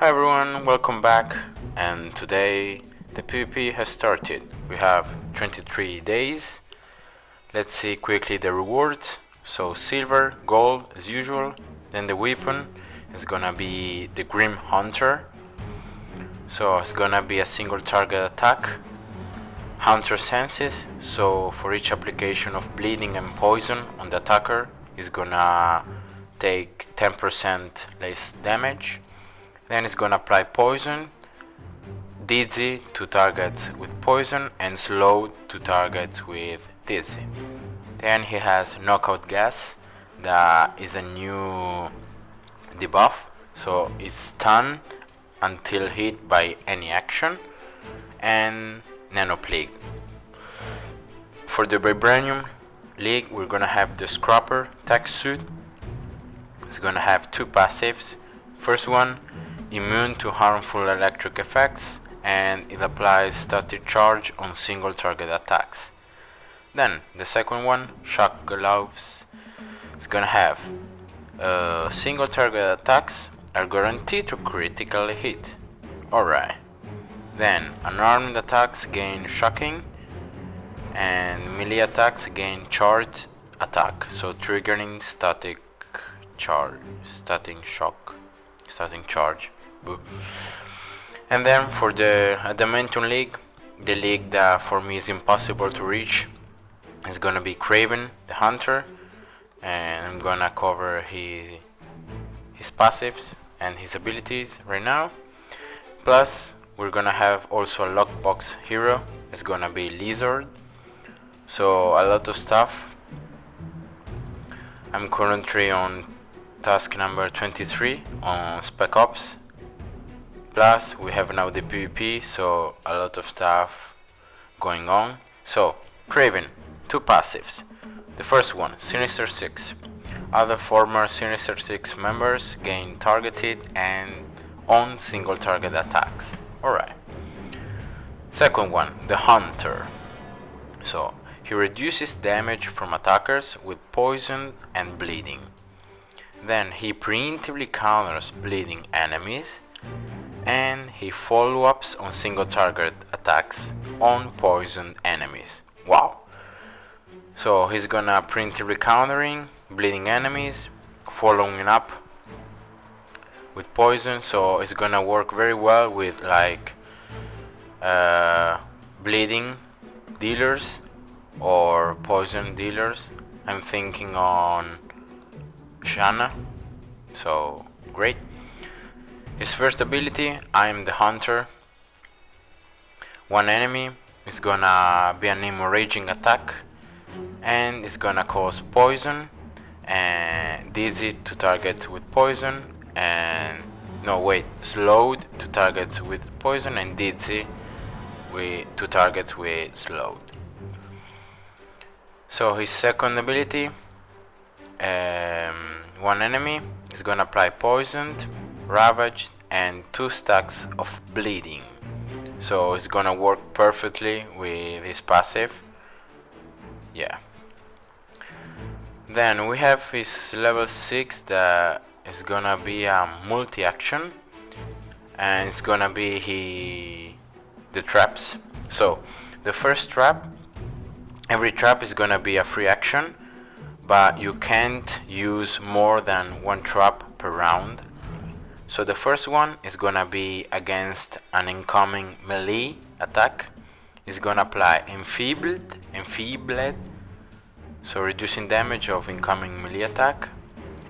Hi everyone, welcome back, and today the PvP has started. We have 23 days. Let's see quickly the rewards. So silver, gold as usual. Then the weapon is gonna be the Grim Hunter. So it's gonna be a single target attack. Hunter senses, so for each application of bleeding and poison on the attacker is gonna take 10% less damage. Then it's gonna apply poison, dizzy to targets with poison, and slow to targets with dizzy. Then he has knockout gas, that is a new debuff, so it's stun until hit by any action, and nano plague. For the Vibranium League, we're gonna have the Scrapper tech suit. It's gonna have two passives. First one, immune to harmful electric effects, and it applies static charge on single target attacks. Then the second one, shock gloves, is gonna have single target attacks are guaranteed to critically hit. Alright. Then unarmed attacks gain shocking, and melee attacks gain charged attack, so triggering static charge. Boo. And then for the Adamantium League, the league that for me is impossible to reach, is gonna be Kraven the Hunter, and I'm gonna cover his passives and his abilities right now. Plus we're gonna have also a lockbox hero, it's gonna be Lizard. So a lot of stuff. I'm currently on task number 23 on Spec Ops. Plus we have now the PvP, so a lot of stuff going on. So Kraven, two passives. The first one, Sinister 6. Other former Sinister 6 members gain targeted and on single target attacks. Alright. Second one, the Hunter. So he reduces damage from attackers with poison and bleeding. Then he preemptively counters bleeding enemies, and he follow-ups on single target attacks on poisoned enemies. Wow. So he's gonna preemptively countering bleeding enemies, following up with poison, so it's gonna work very well with like bleeding dealers or poison dealers. I'm thinking on Shanna, so great. His first ability, I am the Hunter. One enemy is gonna be an hemorrhaging attack, and it's gonna cause poison and dizzy to targets with poison, and slowed to targets with poison, and dizzy to targets with slowed. So his second ability, one enemy is gonna apply poisoned, ravaged, and 2 stacks of bleeding. So it's gonna work perfectly with his passive. Yeah. Then we have his level 6 that is gonna be a multi-action, and it's gonna be the traps. So the first trap, every trap is gonna be a free action, but you can't use more than one trap per round. So the first one is gonna be against an incoming melee attack. It's gonna apply enfeebled, so reducing damage of incoming melee attack,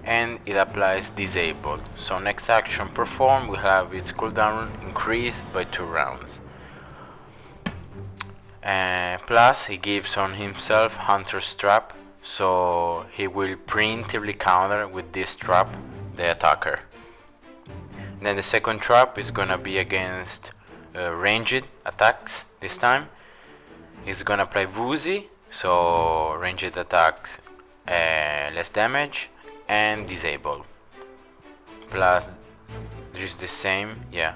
and it applies disabled. So next action performed will have its cooldown increased by 2 rounds. Plus he gives on himself Hunter's Trap, so he will preemptively counter with this trap the attacker. Then the second trap is gonna be against ranged attacks. This time he's gonna apply Woozy, so ranged attacks less damage, and disable. Plus just the same, yeah.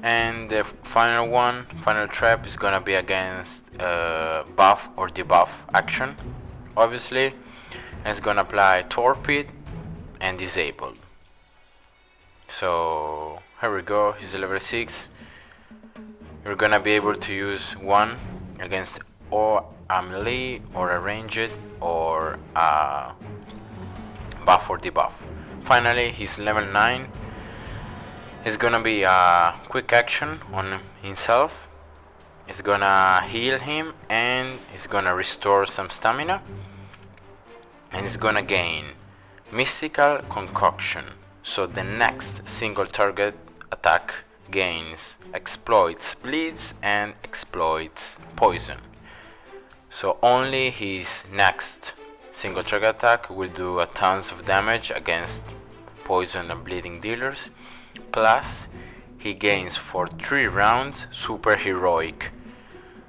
And the final trap is gonna be against buff or debuff action, obviously, and it's gonna apply torpid and disable. So here we go, he's level 6. You're gonna be able to use one against or a melee or a ranged or a buff or debuff. Finally, he's level 9. It's gonna be a quick action on himself. It's gonna heal him and it's gonna restore some stamina. And it's gonna gain Mystical Concoction. So the next single target attack gains exploits bleeds and exploits poison. So only his next single target attack will do a tons of damage against poison and bleeding dealers. Plus he gains for 3 rounds super heroic.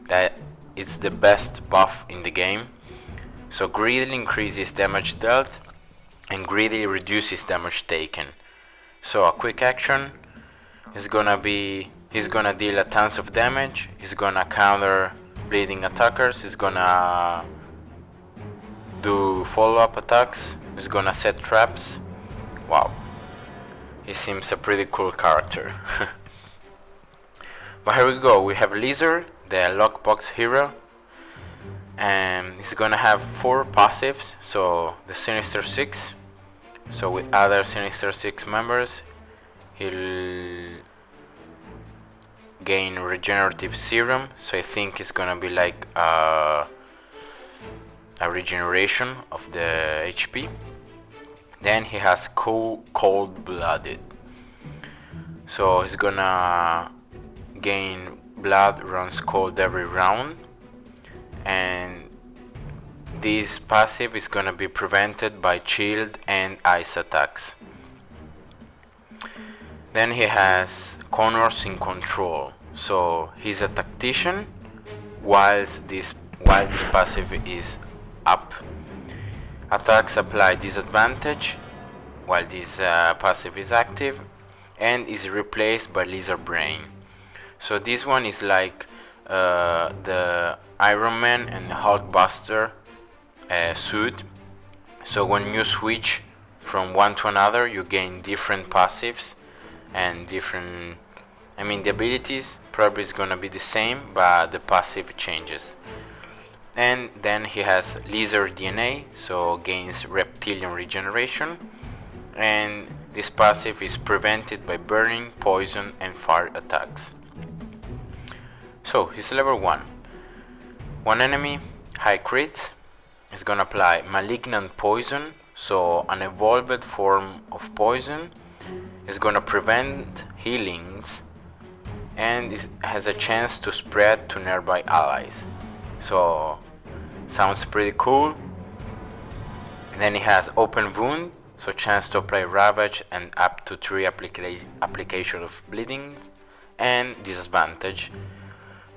That is the best buff in the game. So greatly increases damage dealt and greatly reduces damage taken. So a quick action is gonna be, he's gonna deal a tons of damage, he's gonna counter bleeding attackers, he's gonna do follow-up attacks, he's gonna set traps. Wow, he seems a pretty cool character. But here we go, we have Lizard, the lockbox hero, and he's gonna have 4 passives. So the Sinister 6, so with other Sinister 6 members he'll gain regenerative serum, so I think it's gonna be like a regeneration of the HP. Then he has cold-blooded, so he's gonna gain blood runs cold every round, and this passive is gonna be prevented by shield and ice attacks. Then he has Connors in Control, so he's a tactician while this passive is up. Attacks apply disadvantage while this passive is active, and is replaced by Lizard Brain. So this one is like the Iron Man and Hulkbuster suit. So when you switch from one to another, you gain different passives and different, I mean the abilities probably is gonna be the same, but the passive changes. And then he has Lizard DNA, so gains reptilian regeneration, and this passive is prevented by burning, poison and fire attacks. So he's level 1. One enemy, high crit, is gonna apply malignant poison, so an evolved form of poison, is gonna prevent healings and has a chance to spread to nearby allies. So sounds pretty cool. Then he has open wound, so chance to apply ravage and up to 3 application of bleeding, and disadvantage.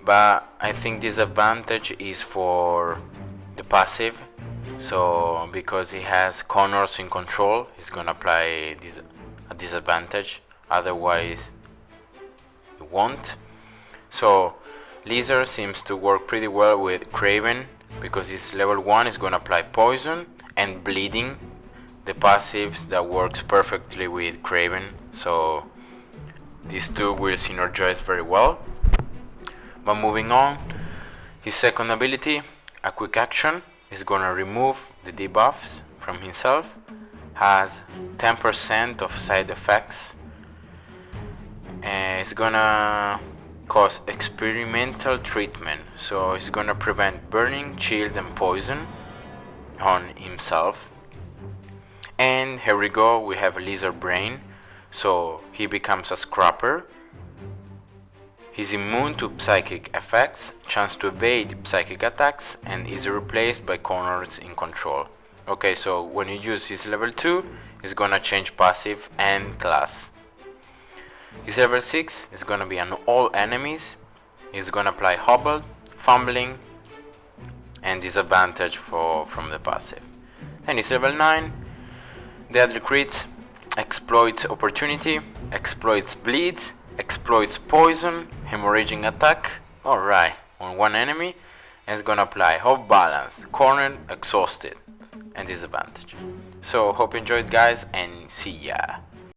But I think disadvantage is for the passive, so because he has Connors in Control, he's gonna apply a disadvantage, otherwise he won't. So Lizard seems to work pretty well with Kraven, because his level 1 is gonna apply poison and bleeding, the passives that works perfectly with Kraven, so these two will synergize very well. But moving on, his second ability, a quick action, is gonna remove the debuffs from himself, has 10% of side effects, and it's gonna cause experimental treatment, so it's gonna prevent burning, shield and poison on himself. And here we go, we have Lizard Brain, so he becomes a scrapper. He's immune to psychic effects, chance to evade psychic attacks, and is replaced by Connors in Control. Okay, so when you use his level 2, he's gonna change passive and class. His level 6 is gonna be on all enemies. He's gonna apply Hobbled, Fumbling, and disadvantage from the passive. And his level 9, Deadly Crit, Exploits Opportunity, Exploits Bleed, Exploits Poison, Hemorrhaging Attack, alright, on one enemy, and it's gonna apply Hope Balance, Cornered, Exhausted, and Disadvantage. So hope you enjoyed guys, and see ya.